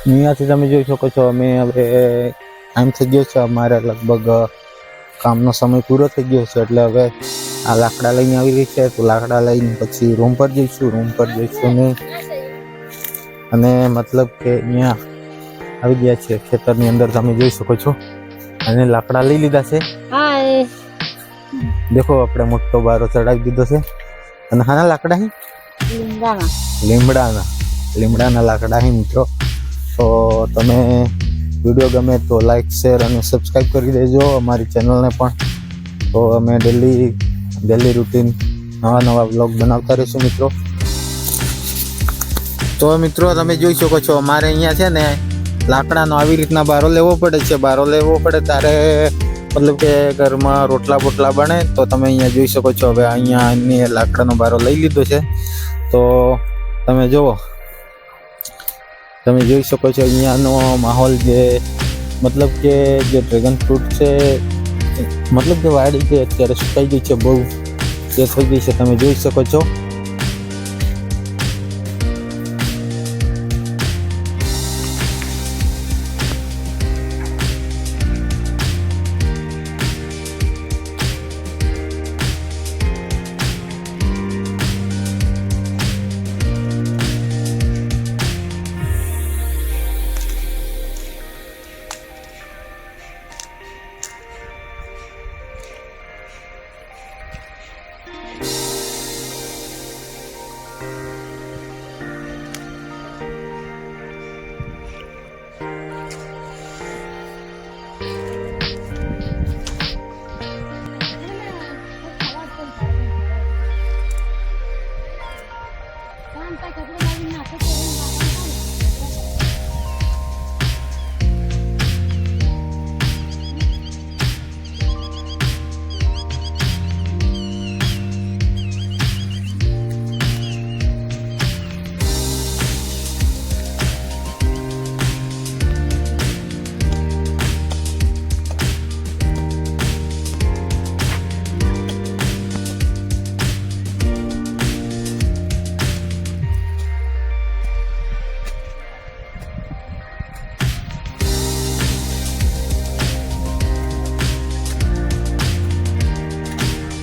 અહીંયાથી તમે જોઈ શકો છો અમે હવે ટાઈમ થઈ ગયો છે અમારે લગભગ કામનો સમય પૂરો થઈ ગયો છે એટલે હવે આ લાકડા લઈને આવી રહી છે તો લાકડા લઈને પછી રૂમ પર જઈશું ને અને મતલબ કે અહીંયા આવી ગયા છે ખેતરની અંદર તમે જોઈ શકો છો અને લાકડા લઈ લીધા છે દેખો આપણે મોટો બારો ચડાવી દીધો છે અને હાના લાકડા હી લીમડાના લાકડા હી મિત્રો તો તમે વિડીયો ગમે તો લાઈક શેર અને સબસ્ક્રાઈબ કરી દેજો અમારી ચેનલને પણ તો અમે ડેલી રૂટીન નવા વ્લોગ બનાવતા રહીશું મિત્રો તો મિત્રો તમે જોઈ શકો છો અમારે અહીંયા છે ને લાકડાનો આવી રીતના બારો લેવો પડે ત્યારે મતલબ કે ઘરમાં રોટલા બોટલા બને તો તમે અહીંયા જોઈ શકો છો હવે અહીંયા લાકડાનો બારો લઈ લીધો છે તો તમે જોઈ શકો છો અહીંયાનો માહોલ જે મતલબ કે જે ડ્રેગન ફ્રૂટ છે મતલબ કે વાડી છે અત્યારે સુકાઈ ગઈ છે બહુ જે થઈ ગઈ છે તમે જોઈ શકો છો